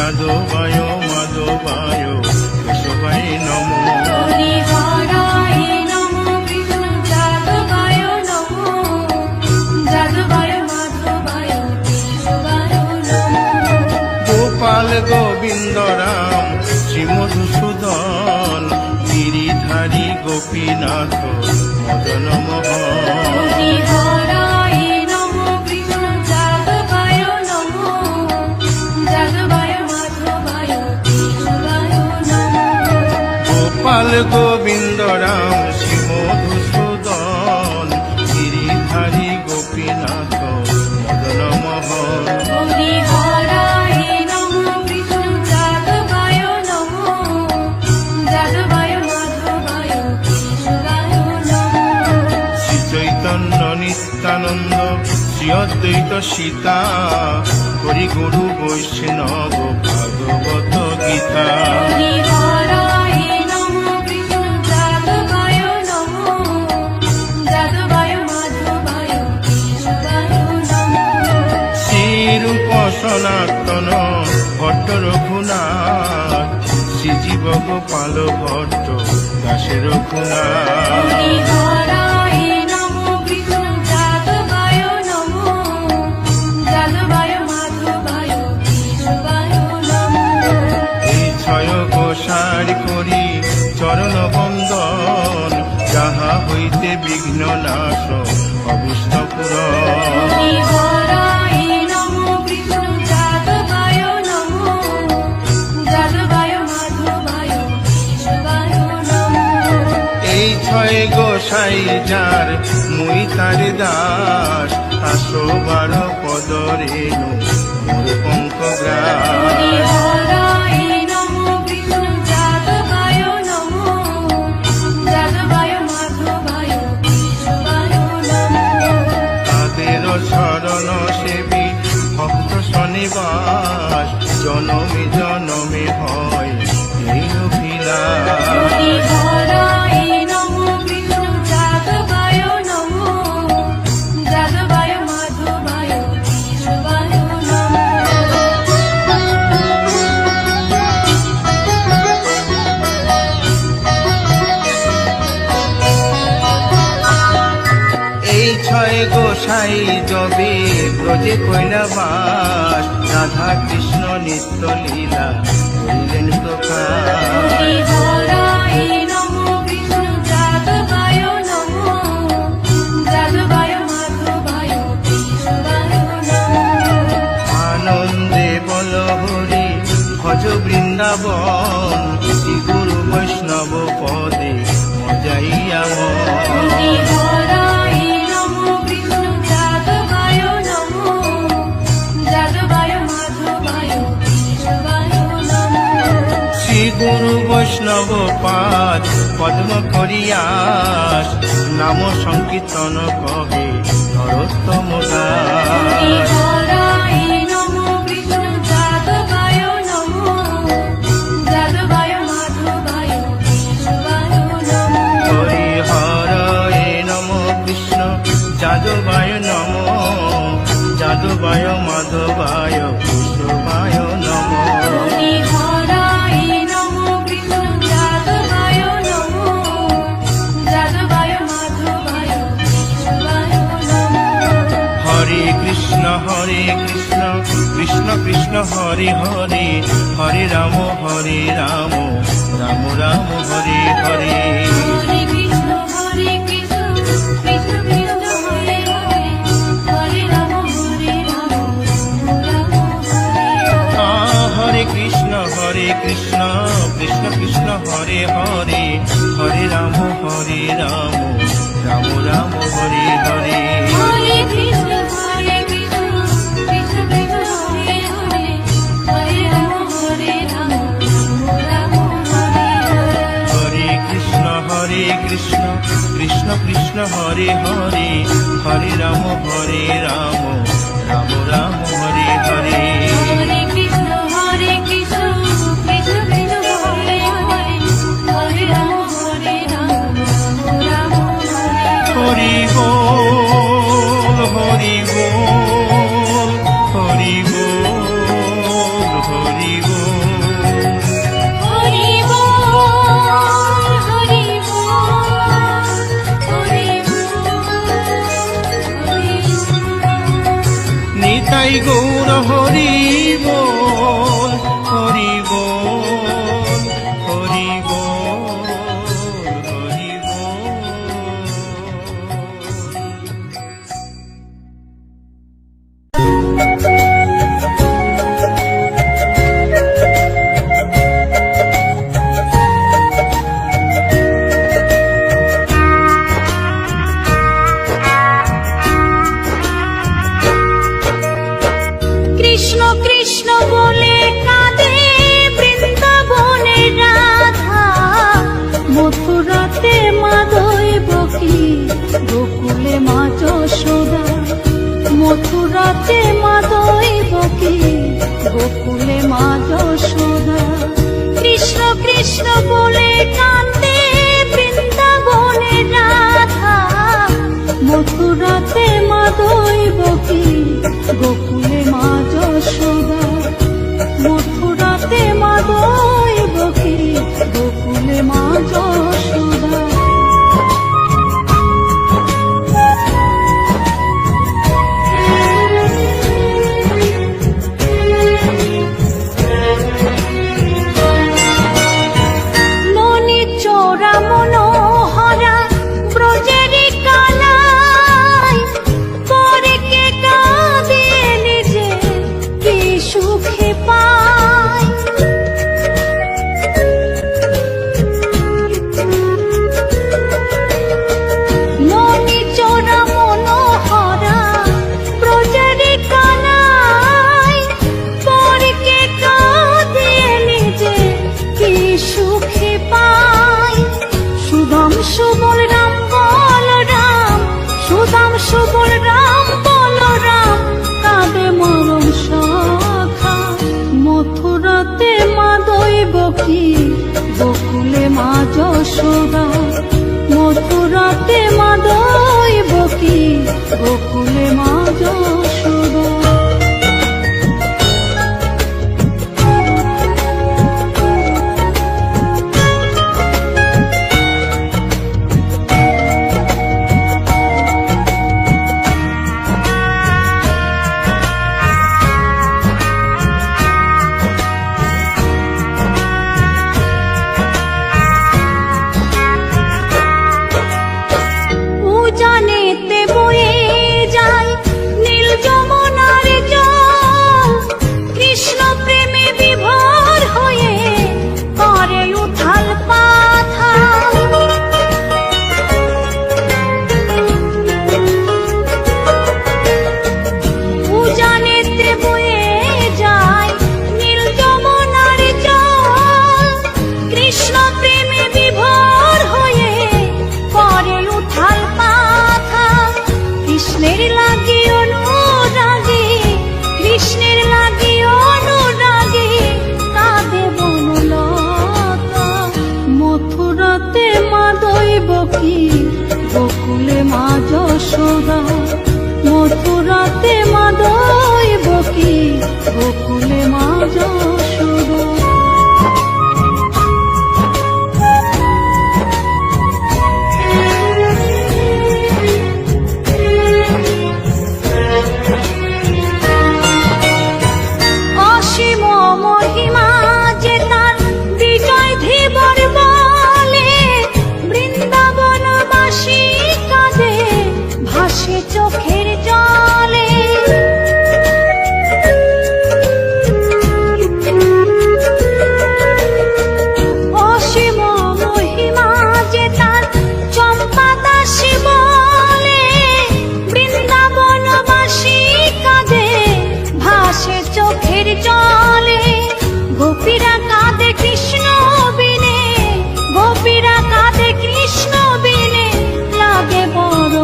যাদবায় মাধবায় কেশবায় নমো। হরিহরায় নমো কৃষ্ণ যাদবায় নমো, যাদবায় মাধবায় কেশবায় নমো। গোপাল গোবিন্দ রাম শ্রী মধুসূদন গিরিধারী গোপীনাথ মদন মোহন। হরিহরায় নমো কৃষ্ণ যাদবায় নমো, যাদবায় মাধবায় কেশবায় নমো। গোপাল গোবিন্দ রাম শ্রী মধুসূদন গিরিধারী গোপীনাথ মদন মোহন। হরিহরায় নমো কৃষ্ণ যাদবায় নমো, যাদবায় মাধবায় কেশবায় নমো। শ্রী চৈতন্য নিত্যানন্দ শ্রী অদ্বৈত সীতা হরি গুরু বৈষ্ণব ভাগবত গীতা। হরিহরায় নমো কৃষ্ণ যাদবায় নমো, যাদবায় মাধবায় কেশবায় নমো। শ্রীরূপ সনাতন ভট্ট রঘুনাথ শ্রীজীব গোপাল ভট্ট দাসে রঘুনাথ। হরিহরায় নমো কৃষ্ণ যাদবায় নমো, যাদবায় মাধবায় কেশবায় নমো। এই ছয় গোসার করি চরণ বন্দন যাহা হইতে বিঘ্ন নাশ অভীষ্ট পূরণ। হরিহরায় নমো কৃষ্ণ যাদবায় নমো, যাদবায় মাধবায় কেশবায় নমো। এই ছয় গোসাই যার মুই তার দাস 112 পদ রেণু মোর পঙ্কগ্রাস। হরিহরায় নমো কৃষ্ণ যাদবায় নমো, যাদবায় মাধবায় কেশবায় নমো। তাদের শরণ সেবী ভক্ত শনিবাস জনমে জনমে হয় এই অভিলাষ। হরিহরায় নমো কৃষ্ণ যাদবায় নমো, যাদবায় মাধবায় কেশবায় নমো। এই ছয় গোসাই যবে ব্রজে কৈলাবাস রাধা কৃষ্ণ নিত্য লীলা করিলেন প্রকাশ। হরিহরায় নমো কৃষ্ণ যাদবায় নমো, যাদবায় মাধবায় কেশবায় নমো। আনন্দে বল হরি ভজ বৃন্দাবন শ্রী গুরু বৈষ্ণব পদে মজাইয়া মন। হরিহরায় নমো কৃষ্ণ যাদবায় নমো, যাদবায় মাধবায় কেশবায় নমো। শ্রী গুরু বৈষ্ণব পাদ পদ্ম করিয়াস নাম সংকীর্তন কহে নরোত্তম দাস। হরিহরায় নমো কৃষ্ণ যাদবায় নমো, যাদবায় মাধবায় কেশবায় নমো। হরি হরয়ে নম কৃষ্ণ যাদবায় নম যাদবায় মাধবায় কেশবায় নম। হরিহরায় নমো কৃষ্ণ যাদবায় নমো, যাদবায় মাধবায় কেশবায় নমো। হরে কৃষ্ণ কৃষ্ণ কৃষ্ণ হরে হরে হরে রাম রাম রাম হরে হরে। হরে কৃষ্ণ কৃষ্ণ কৃষ্ণ হরে হরে, হরে রাম রাম হরে হরে। হরে কৃষ্ণ কৃষ্ণ কৃষ্ণ হরে হরে হরে রাম রাম রাম হরে হরে। হরে কৃষ্ণ কৃষ্ণ কৃষ্ণ হরে হরে, হরে রাম রাম হরে হরে। হরে কৃষ্ণ কৃষ্ণ কৃষ্ণ হরে হরে হরে রাম রাম রাম হরে হরে। হরে কৃষ্ণ কৃষ্ণ কৃষ্ণ হরে হরে, হরে রাম রাম হরে হরে। হরি বল হরি বল হরি বল হরি বল। মা যশোদা। কৃষ্ণ কৃষ্ণ বলে কান্দে বৃন্দাবনে রাধা, মথুরাতে মা দৈবকী, গোকুলে মা যশোদা। মথুরাতে মা দৈবকী, গোকুলে মা যশোদা। ননি চোরা মনোহরা ব্রজেরি কানাই, পরে কে কাঁদিয়ে নিজে কি সুখে পায়। ননি চোরা মনোহরা ব্রজেরি কানাই, পরে কে কাঁদিয়ে নিজে কি সুখে পায়। সুদাম সুবল রাম বলরাম, সুদাম সুবল রাম বলরাম, কাঁদে মরম সখা। মথুরাতে মা দৈবকী, গোকুলে মা যশোদা। মথুরাতে মা দৈবকী, গোকুলে মা যশোদা। উজানেতে বয়ে যায় নীল যমুনার জল, কৃষ্ণ প্রেমে বিভোর হয়ে করে উথাল পাথাল। উজানেতে বয়ে যায় নীল যমুনার জল, কৃষ্ণ প্রেমে বিভোর হয়ে করে উথাল পাথাল। কৃষ্ণের লাগি অনুরাগী, কৃষ্ণের লাগি অনুরাগী, কাঁদে বনলতা। মথুরাতে মা দৈবকী, গোকুলে মা যশোদা। মথুরাতে মা দৈবকী, গোকুলে মা যশোদা। অসীম মহিমা যে তার বিজয় ধীবর বলে, বৃন্দাবনবাসী কাঁদে ভাসে চোখের জলে। অসীম মহিমা যে তার চম্পা দাসী বলে, বৃন্দাবনবাসী কাঁদে ভাসে চোখের জলে। গোপীরা কাঁদে কৃষ্ণ বিনে, গোপীরা কাঁদে কৃষ্ণ বিনে, লাগে বড়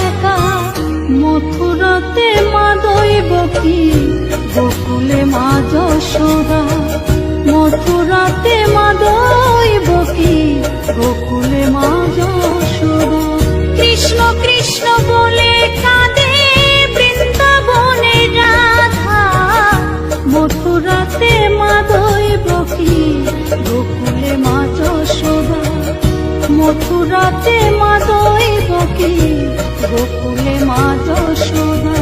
একা। মথুরাতে মা দৈবকী, গোকুলে মা যশোদা। মথুরাতে মা দৈবকী, গোকুলে মা যশোদা। কৃষ্ণ কৃষ্ণ বলে কাঁদে বৃন্দাবনে রাধা, মথুরাতে মা দৈবকী, গোকুলে মা যশোদা। মথুরাতে মা দৈবকী, গোকুলে মা যশোদা।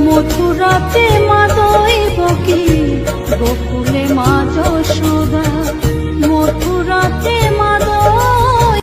মথুরাতে মা দৈবকী, গোকুলে মা যশোদা। মথুরাতে মা দৈ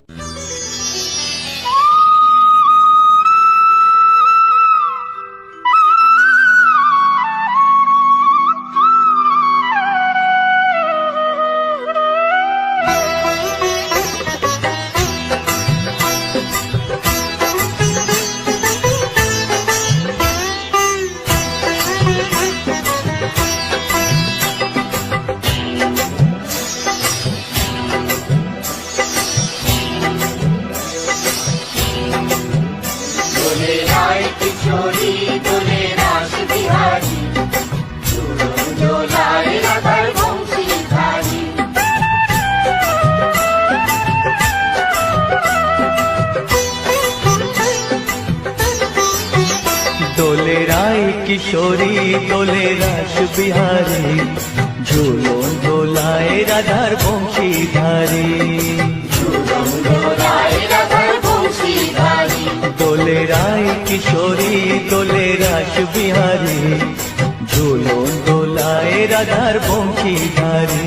দোলে রাস বিহারে, ঝুলন দোলায় রাধার বংশীধারে। দোলে রায় কিশোরী দোলে রাস বিহারে, ঝুলন দোলায় রাধার বংশীধারে।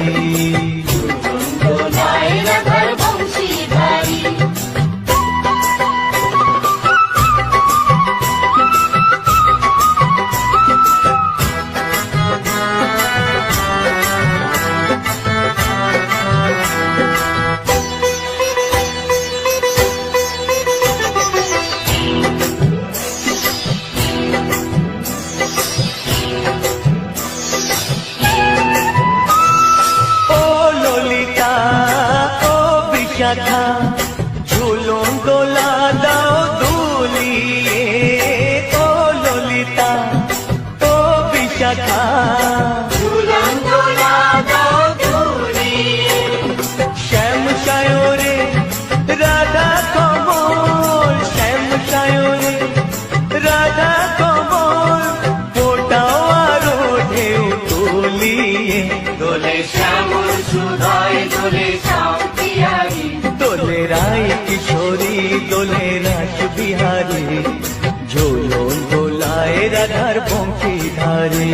শাখা ঝুলন দোলা দাও দুলিয়ে, ও ললিতা ও বিশাখা ঝুলন দোলা দাও দুলিয়ে। শ্যাম সায়রে রাধা কমল, শ্যাম সায়রে রাধা কমল, ফোটাও আরো ঢেউ তুলিয়ে। দোলে শ্যামল সুধায় দোলে দোলে রায় কিশোরী দোলে রাস বিহারে, ঝুলন দোলায় রাধার বংশীধারে।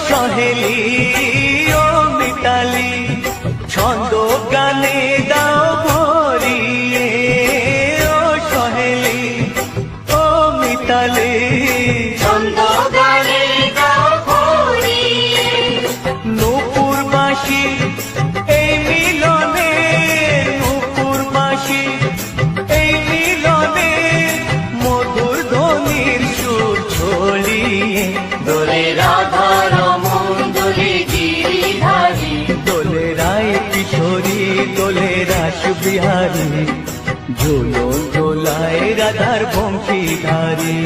সহেলি ও মিতালি ছন্দ গানে দাও ভরিয়ে, ও সহেলি ও মিতালি ছন্দ গানে দাও ভরিয়ে। নূপুর বাঁশি এই মিলনে, নূপুর বাঁশি এই মিলনে, মধুর ধ্বনির সুর ছড়িয়ে। দোলে রাধা দোলে রায় কিশোরী দোলে রাস বিহারে, ঝুলন দোলায় রাধার বংশীধারে।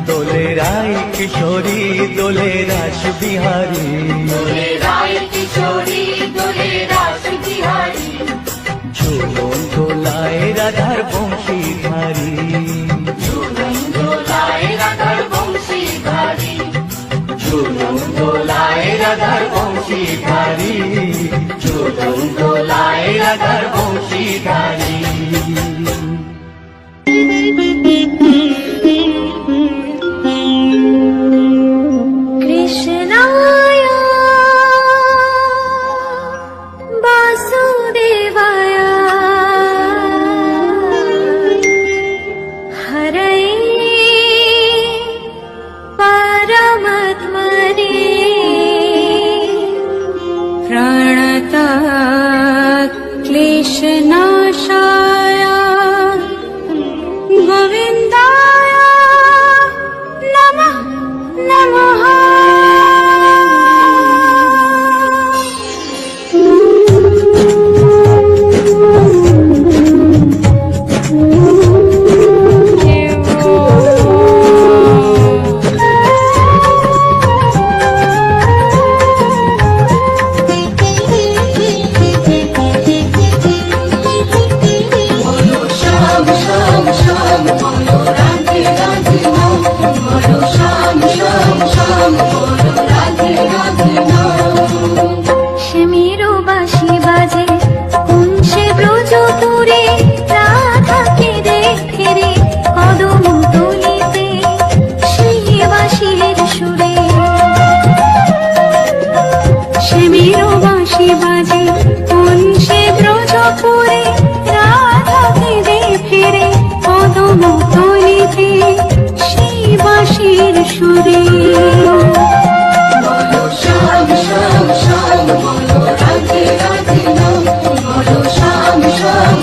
দোলে রায় কিশোরী দোলে রাস বিহারে, ঝুলন দোলায় রাধার বংশীধারে। ঝুলন দোলায় রাধার বংশীধারে, ঝুলন দোলায় রাধার বংশীধারে। কৃষ্ণায় বাসুদেবায় হরয়ে পরমাত্মনে প্রণতাৎ ক্লেশনাশায় গোবিন্দায় নমঃ নমঃ। শ্যামেরও বাঁশি বাজে কোন সে ব্রজ তুরে, রাধাকে দেখে রে কদম তুলিতে সেই বাঁশির সুরে। শ্যামেরও বাঁশি বাজে কোন সে ব্রজ তুরে, রাধাকে দেখে রে কদম তুলিতে সেই বাঁশির সুরে। শ্যাম শ্যাম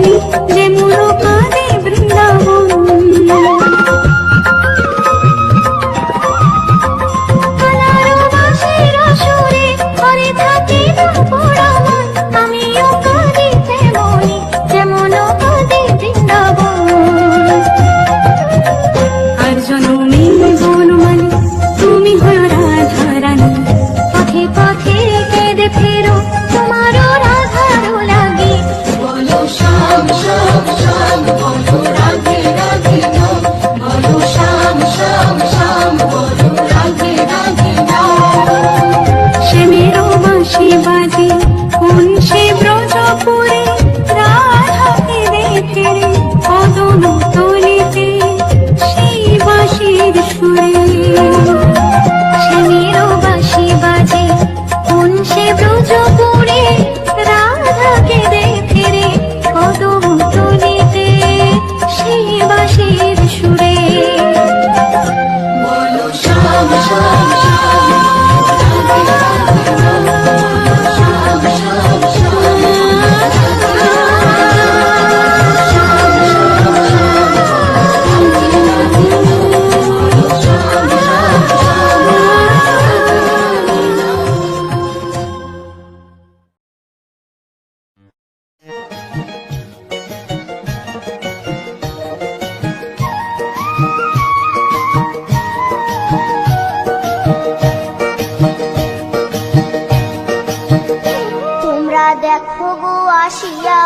মনি যেমন কাঁদে বৃন্দাবন। কালারো বাঁশির সুরে হরে থাকে পুরমন, আমিও কাঁদি তেমনি যেমন কাঁদে বৃন্দাবন। আর জনমে বনমালী তুমি হও রাধা রানী, পথে পথে কেঁদে ফেরো তোমারও রাধারও লাগে। বলো শ্যাম শ্যাম শ্যাম, বলো রাধে রাধে নাম, বলো শ্যাম শ্যাম শ্যাম, বলো রাধে রাধে নাম। সে মেরো বাঁশি বাজে কোন সে ব্রজপুরে, রাধা কেঁদে ফেরে কদম তলিতে সেই বাঁশির সুরে। সে মেরো বাঁশি বাজে কোন সে ব্রজপুরে, রাধা কেঁদে ফেরে কদম তলিতে সেই বাঁশির সুরে। বলো শ্যাম শ্যাম শ্যাম, রাধে রাধে নাম, শ্যাম শ্যাম শ্যাম, তোমরা দেখো গো আসিয়া,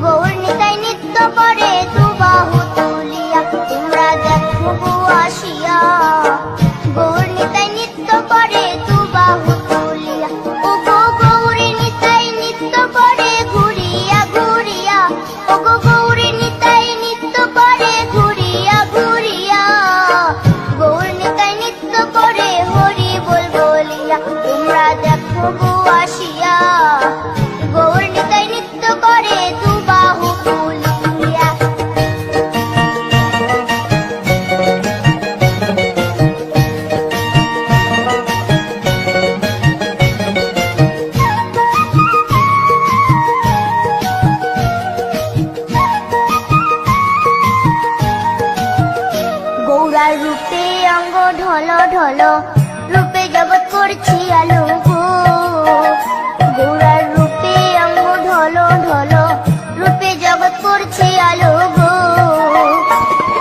গৌর নিতাই নৃত্য করে দুবাহু তুলিয়া। তোমরা দেখো গো আসিয়া, গৌর নিতাই নৃত্য করে দুবাহু তুলিয়া। ও গো গৌরী নিতাই নৃত্য করে ঘুরিয়া ঘুরিয়া, ও গো গৌরী নিতাই নৃত্য করে ঘুরিয়া ঘুরিয়া। গৌর নিতাই নৃত্য করে হরি বল বলিয়া। তোমরা দেখো গো আসিয়া, গৌর নিতাই নৃত্য করে দুবাহু তুলিয়া। গৌরার রূপে অঙ্গ ঢল ঢল, রূপে জগৎ করছি আলো গো। গৌরার রূপে অঙ্গ ঢল ঢল, রূপে জগৎ করছি আলো গো।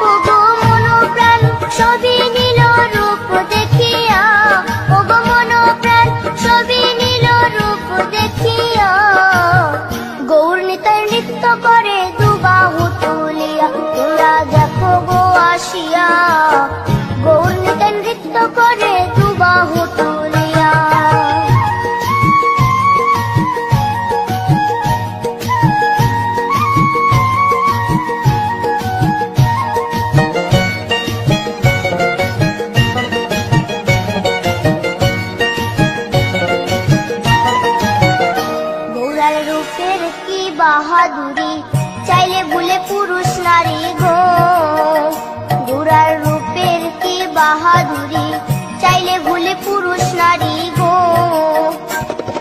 ও গো মন প্রাণ সবই নীল রূপ দেখিয়া, ও গো মন প্রাণ সবই নীল রূপ দেখিয়া। গৌর নিতাই নৃত্য করে দুবাহু তুলিয়া। তোমরা দেখো গো আসিয়া, গৌর নিতাই নৃত্য করে দুবাহু তুলিয়া। গৌরার রূপের কি বাহাদুরি, চাইলে ভুলে পুরুষ নারী গো। গৌরার রূপের কি বাহাদুরি, চাইলে ভুলে পুরুষ নারী গো।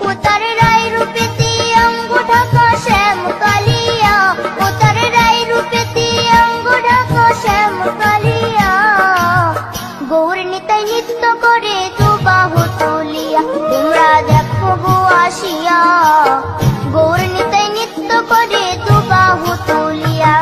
ও তার রায় রূপেতে অঙ্গ ঢাকা শ্যাম কালিয়া, ও তার রায় রূপেতে অঙ্গ ঢাকা শ্যাম কালিয়া। গৌর নিতাই নৃত্য করে দুবাহু তুলিয়া। তোমরা দেখো গো আসিয়া, গৌর নিতাই নৃত্য করে দুবাহু তুলিয়া।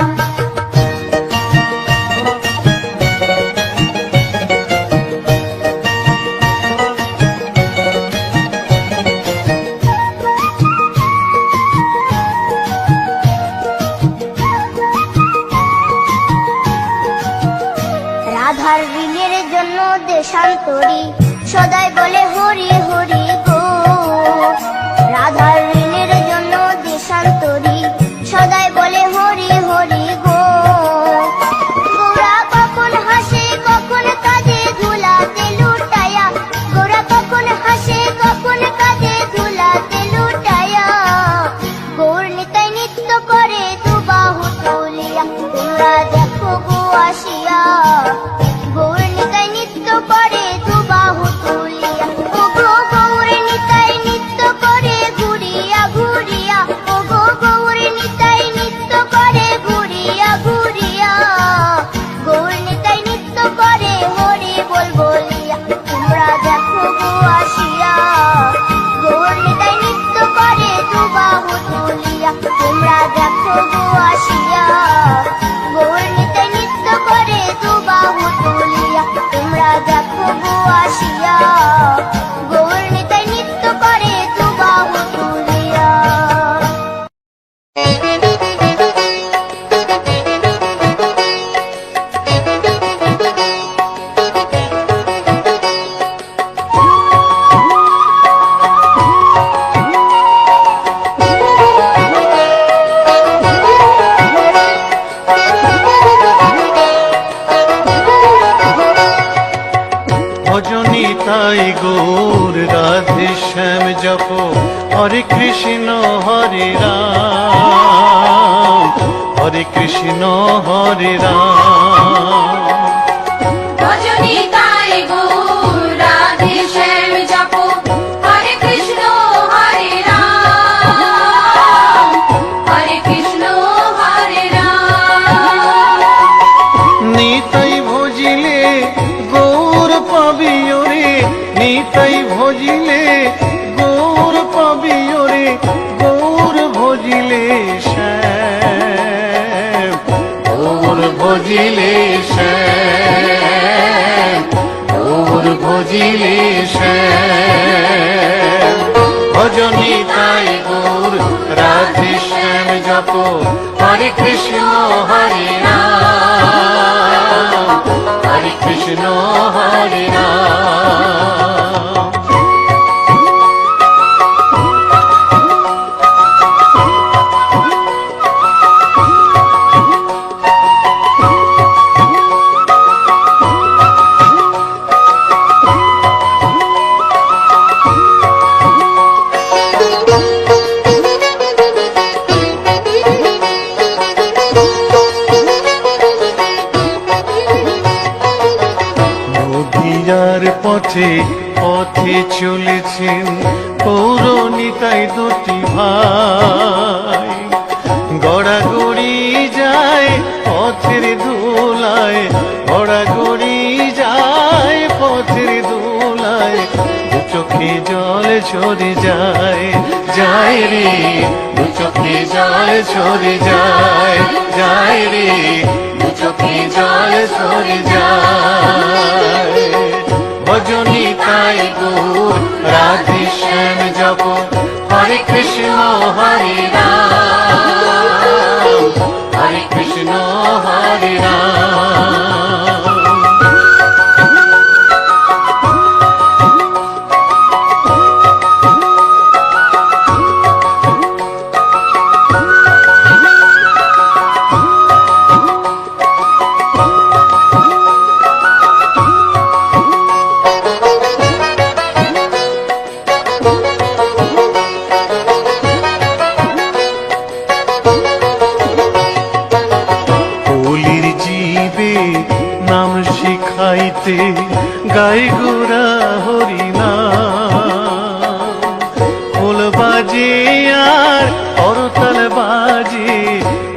রাধার ঋণের জন্য দেশান্তরী সদাই বলে হরি হরি গো। রাধার ঋণের জন্য দেশান্তরী সদাই বলে হরি হরি গো। গোরা কখন হাসে কখন কাঁদে ধুলাতে লুটায়া, গোরা কখন হাসে কখন কাঁদে ধুলাতে লুটায়া। গৌর নিতাই নৃত্য করে দুবাহু তুলিয়া। তোমরা দেখো গো আসিয়া, গৌর নিতাই নৃত্য করে দুবাহু গো আসিয়া গৌর নিতাই নৃত্য করে দুবাহু তুলিয়া তোমরা দেখো গো আসিয়া গৌর নিতাই নৃত্য করে দুবাহু তুলিয়া ভজনী তাই গৌর রাধে শ্যাম জপ হরে কৃষ্ণ হরে রাম হরে কৃষ্ণ হরে রাম ভজনী তাই গৌর রাধে শ্যাম জপো হরে কৃষ্ণ হরে রাম হরে কৃষ্ণ হরে রাম নিতাই ভজিলে গৌর পাবিও রে নিতাই ভজিলে গৌর পাবিও রে গৌর ভজিলে শ্যাম গৌর ভজিলে শ্যাম গৌর ভজিলে শ্যাম ভজনী তাই গৌর রাধে শ্যাম জপ হরে কৃষ্ণ হরে রাম হরে কৃষ্ণ হরে রাম নদিয়ার পথে পথে চলেছেন পৌরনিতাই দুটি ভাই গড়াগড়ি যায় পথের ধুলায় গড়াগড়ি যায় পথের ধুলায় দু চোখে জল ঝরে যায় যায় রে দু চোখে জল ঝরে যায় যায় রে দু চোখে জল ঝরে যায় ভজনী তাই গৌর রাধে শ্যাম জপ হরে কৃষ্ণ হরে রাম হরে কৃষ্ণ হরে রাম কলির জীবে নাম শিখাইতে গাই গোরা হরিনাম খোল বাজে আর করতাল বাজে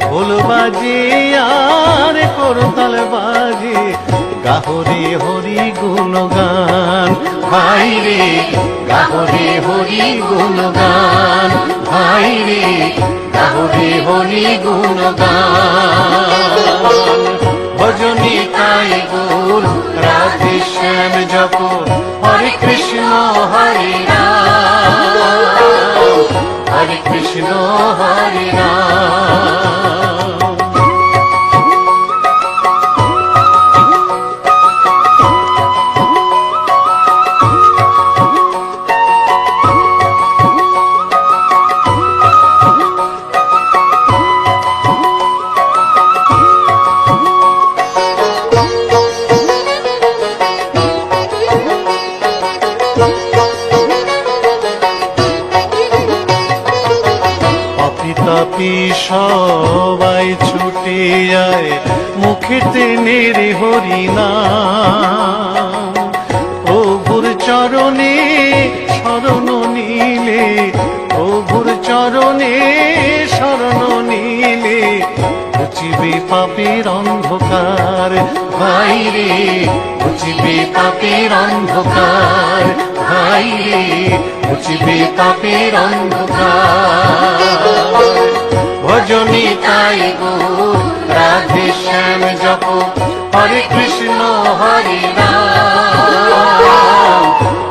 খোল বাজে আর করতাল বাজে গাহরে হরি গুণগান ভাই রে গাহরে হরি গুণগান ভাই রে গাহরে হরি গুণগান ভজনী তাই গৌর রাধে শ্যাম জপ হরে কৃষ্ণ হরে রাম হরে কৃষ্ণ হরে রাম তাপি সবাই ছুটে আয় মুখেতে নেড়ে হরিনাম প্রভুর চরণে শরণ নিলে প্রভুর চরণে শরণ নিলে ঘুচিবে পাপের অন্ধকার ভাই রে ঘুচিবে পাপের অন্ধকার ভাই রে ঘুচিবে পাপের অন্ধকার ভজনী তাই গৌর রাধে শ্যাম জপ হরে কৃষ্ণ হরে রাম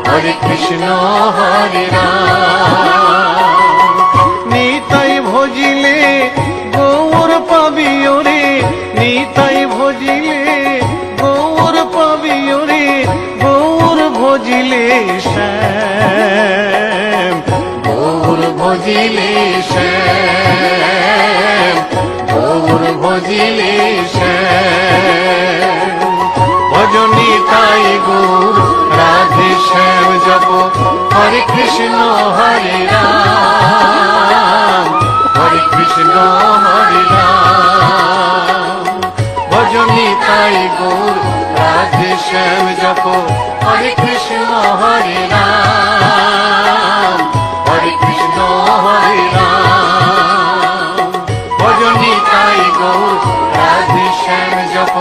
হরে কৃষ্ণ হরে রাম নিতাই ভজিলে গৌর পাবি ওরে নিতাই ভজিলে গৌর পাবি ওরে গৌর ভজিলে শ্যাম গৌর ভজিলে শ্যাম গৌর ভজিলে শ্যাম ভজনী তাই গৌর রাধে শ্যাম জপ হরে কৃষ্ণ হরে রাম হরে কৃষ্ণ হরে রাম ভজনী তাই গৌর রাধে শ্যাম জপ হরে কৃষ্ণ হরে রাম হরে কৃষ্ণ হরে রাম ভজনী তাই গৌর রাধে শ্যাম জপ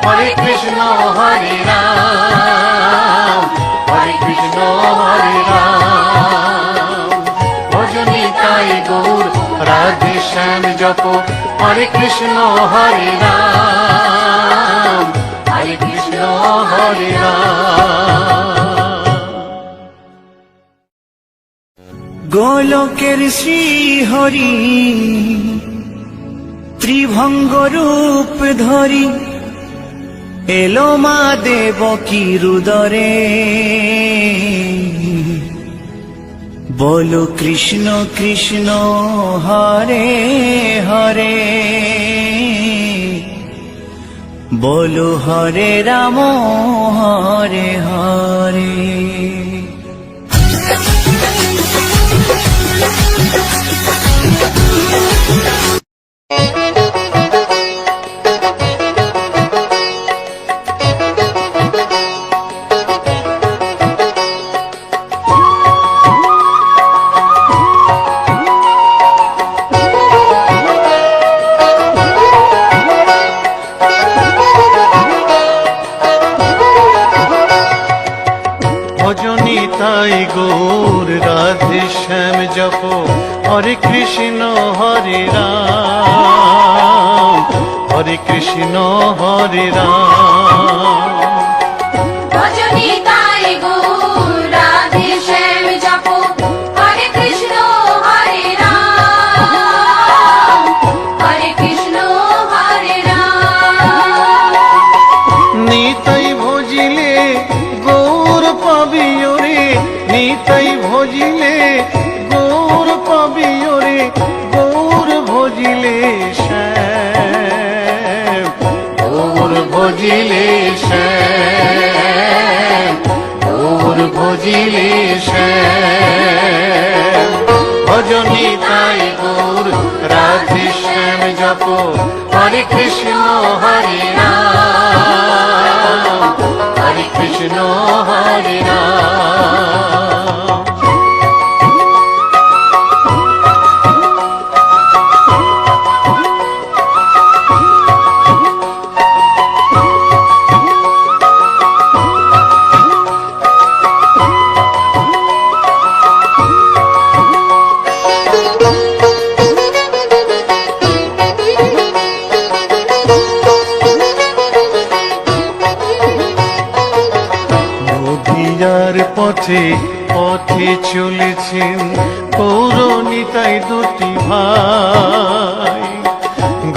হরে কৃষ্ণ হরে রাম হরে কৃষ্ণ হরে রাম ভজনী তাই গৌর রাধে শ্যাম জপ হরে কৃষ্ণ হরে রাম হরে কৃষ্ণ হরে রাম গোলকের শ্রী হরি ত্রিভঙ্গ রূপ ধরি এলো মা দেবকী রুদরে বলো কৃষ্ণ কৃষ্ণ হরে হরে বলো হরে রাম হরে হরে ভজনী তাই গৌর রাধে শ্যাম জপ হরে কৃষ্ণ হরে রাম হরে কৃষ্ণ হরে রাম ভজনী তাই গৌর রাধে শ্যাম জপ হরে কৃষ্ণ হরে রাম হরে কৃষ্ণ হরে রাম নিতাই ভজিলে গৌর পাবি ওরে নিতাই ভজিলে গৌর পাবি ওরে গৌর ভজিলে শ্যাম গৌর ভজিলে শ্যাম গৌর ভজিলে শ্যাম ভজনী তাই গৌর রাধে শ্যাম জপ হরে কৃষ্ণ হরে রাম হরে কৃষ্ণ হরে রাম নদিয়ার পথে পথে চলেছেন পৌরনিতাই দুটি ভাই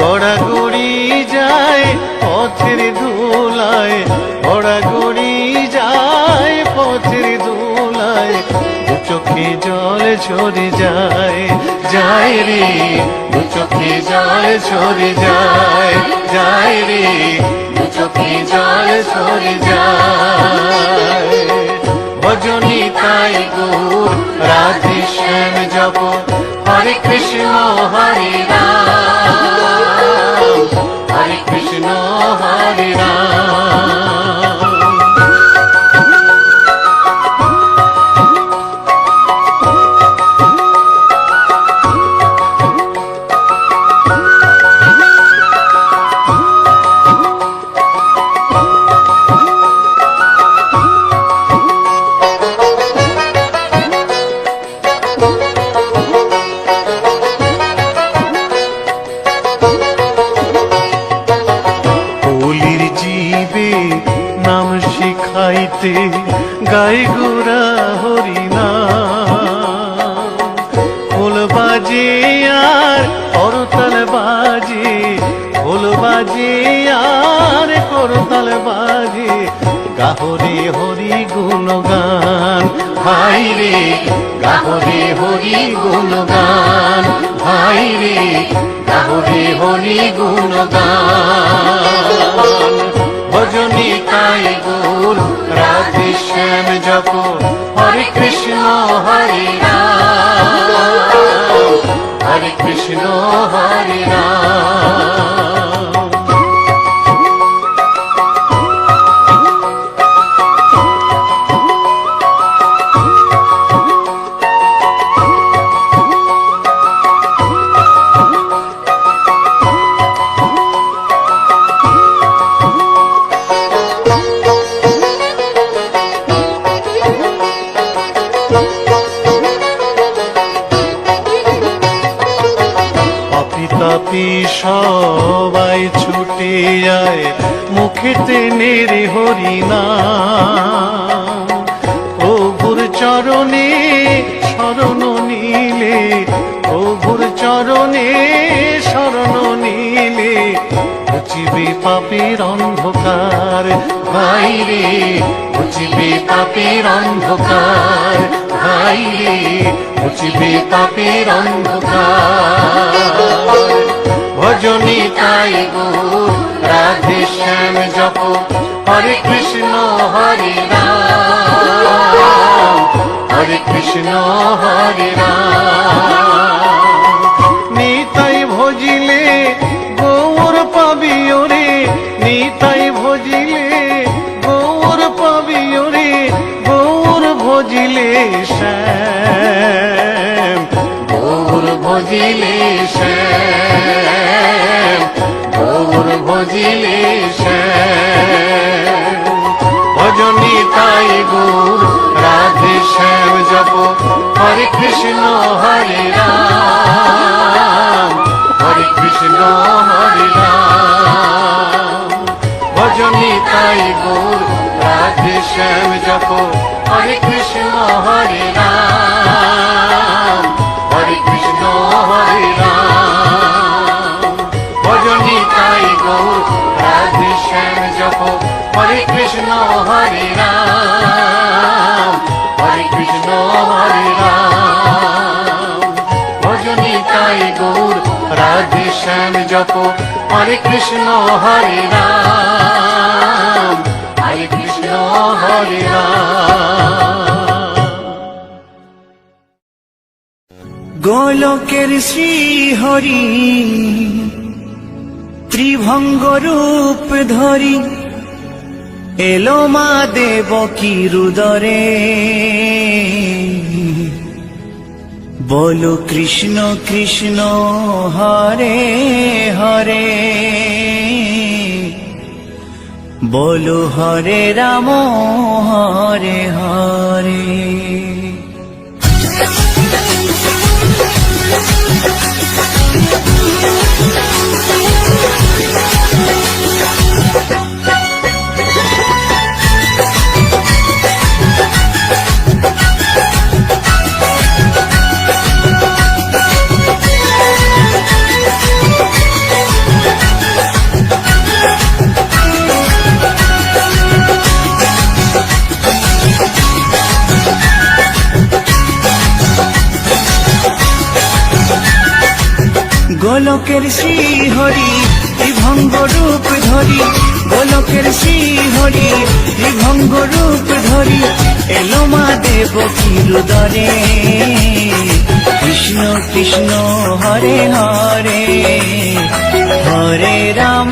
গড়াগড়ি যায় পথের ধুলায় গড়াগড়ি যায় পথের ধুলায় দু চোখে জল ঝরে যায় যায় রে দু চোখে জল ঝরে যায় যায় রে দু চোখে জল ঝরে যায় ভজনী তাই গৌর রাধে শ্যাম জপ হরে কৃষ্ণ হরে রাম হরে কৃষ্ণ হরে রাম গাইতে গাই গোরা হরিনাম। খোল বাজে আর করতাল বাজে, খোল বাজে আর করতাল বাজে, গাহরে হরি গুণগান ভাই রে, গাহরে হরি গুণগান ভাই রে, গাহরে হরি গুণগান। ভজনী তাই গুর রাধে শ্যাম জপ, হরে কৃষ্ণ হরে রাম, হরে কৃষ্ণ হরে রাম। তাপি সবাই ছুটে যায় মুখেতে নেরে হরিনাম। প্রভুর চরণে শরণ নিলে, প্রভুর চরণে শরণ নিলে, ঘুচিবে পাপের অন্ধকার ভাই রে, ঘুচিবে পাপের অন্ধকার ভাই রে, ঘুচিবে পাপের অন্ধকার। ভজনী তাই গুর রাধে শ্যাম জপ, হরে কৃষ্ণ হরে রাম, হরে কৃষ্ণ হরে রাম। নিতাই ভজিলে গৌর পাবি ওরে, নিতাই ভজিলে গৌর পাবি ওরে, গৌর ভজিলে শ্যাম, গৌর ভজিলে শ্যাম, গৌর ভজিলে শ্যাম। ভজনী তাই গুর রাধে শ্যাম জপ, হরে কৃষ্ণ হরে রাম, হরে কৃষ্ণ হরে রাম। ভজনী তাই গুর রাধে শ্যাম জপ, হরে কৃষ্ণ হরে রাম, হরে কৃষ্ণ হরে রাম। ভজনী তাই গৌর রাধে শ্যাম জপ, হরে কৃষ্ণ হরে রাম, হরে কৃষ্ণ হরে রাম। ভজনী তাই গৌর রাধে শ্যাম জপ, হরে কৃষ্ণ হরে রাম, হরে কৃষ্ণ হরে রাম। গোলকের শ্রী হরি ত্রিভঙ্গ রূপ ধরি, এলো মা দেবকীর উদরে। বলো কৃষ্ণ কৃষ্ণ হরে হরে, বলো হরে রাম হরে হরে। গোলকের শ্রী হরি ত্রিভঙ্গ রূপ ধরি, গোলকের শ্রী হরি ত্রিভঙ্গ রূপ ধরি, এলো মা দেবকীর উদরে। কৃষ্ণ কৃষ্ণ হরে হরে, হরে রাম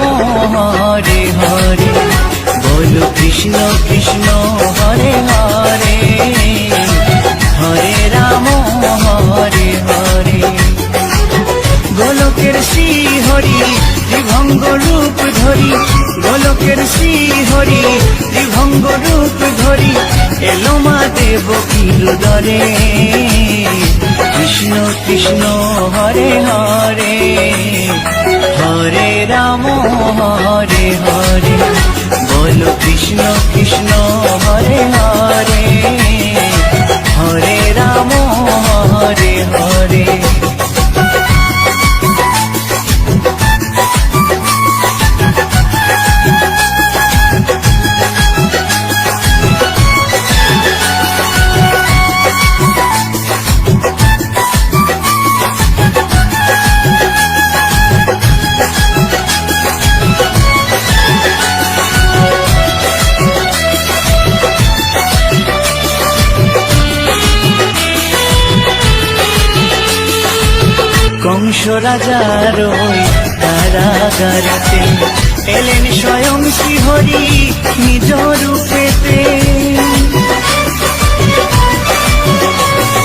হরে হরে। বলো কৃষ্ণ কৃষ্ণ হরে হরে, হরে রাম হরে হরে। গোলকের শ্রী হরি ত্রিভঙ্গ রূপ ধরি, গোলকের শ্রী হরি ত্রিভঙ্গ রূপ ধরি, এলো মা দেবকীর উদরে। কৃষ্ণ কৃষ্ণ হরে হরে, হরে রাম হরে হরে। বলো কৃষ্ণ কৃষ্ণ হরে হরে, হরে রাম হরে হরে। কংস রাজার ওই কারাগারেতে এলেন স্বয়ং শ্রীহরি নিজ রূপেতে।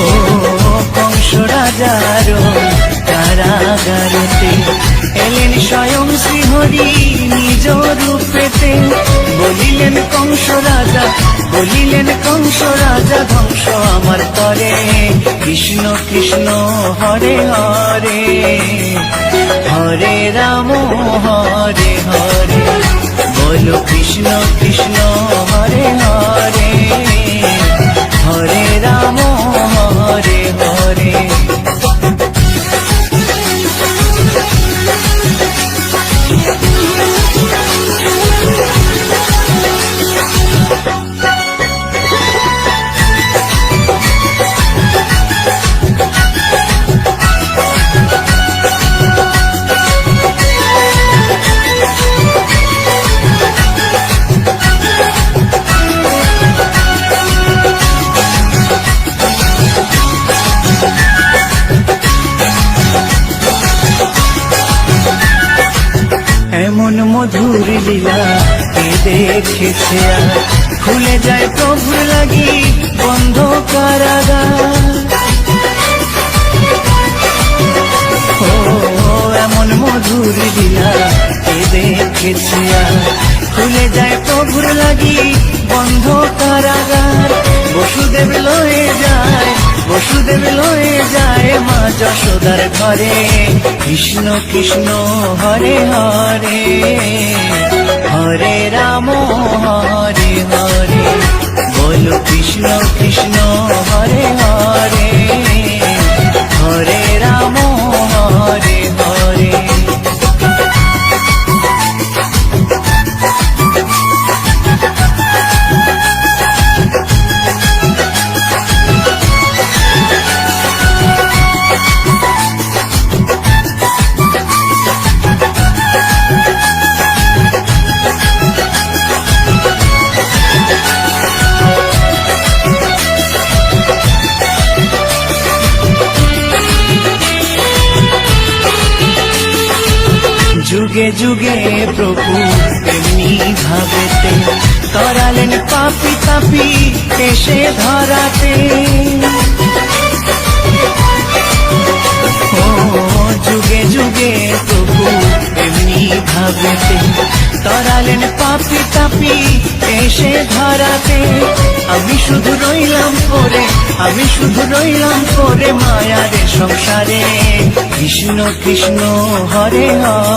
ও কংস রাজার ওই কারাগারেতে এলেন স্বয়ং শ্রীহরি নিজ রূপেতে। বলিলেন কংস রাজা, বলিলেন কংস রাজা, ধ্বংস আমার করে, কৃষ্ণ কৃষ্ণ হরে হরে, হরে রাম হরে হরে। বলো কৃষ্ণ কৃষ্ণ হরে হরে, হরে রাম হরে হরে। এমন মধুর লীলা কে দেখেছে আর, খুলে যায় প্রভুর লাগি বন্ধ কারাগার। ও এমন মধুর লীলা কে দেখেছে আর, খুলে যায় প্রভুর লাগি বন্ধ কারাগার। বসুদেব লয়ে যায়, বসুদেব লয়ে যায় মা যশোদার ঘরে, কৃষ্ণ কৃষ্ণ হরে হরে, হরে রাম হরে হরে। বলো কৃষ্ণ কৃষ্ণ হরে হরে, হরে রাম হরে হরে। যুগে যুগে প্রভু এমনি ভাবেতে, তরালেন পাপি তাপি এসে ধরাতে। ও যুগে যুগে প্রভু এমনি ভাবেতে, তরালেন পাপি তাপি এসে ধরাতে। আমি শুধু রইলাম পরে, আমি শুধু রইলাম পরে মায়ারে সংসারে, কৃষ্ণ কৃষ্ণ হরে হরে।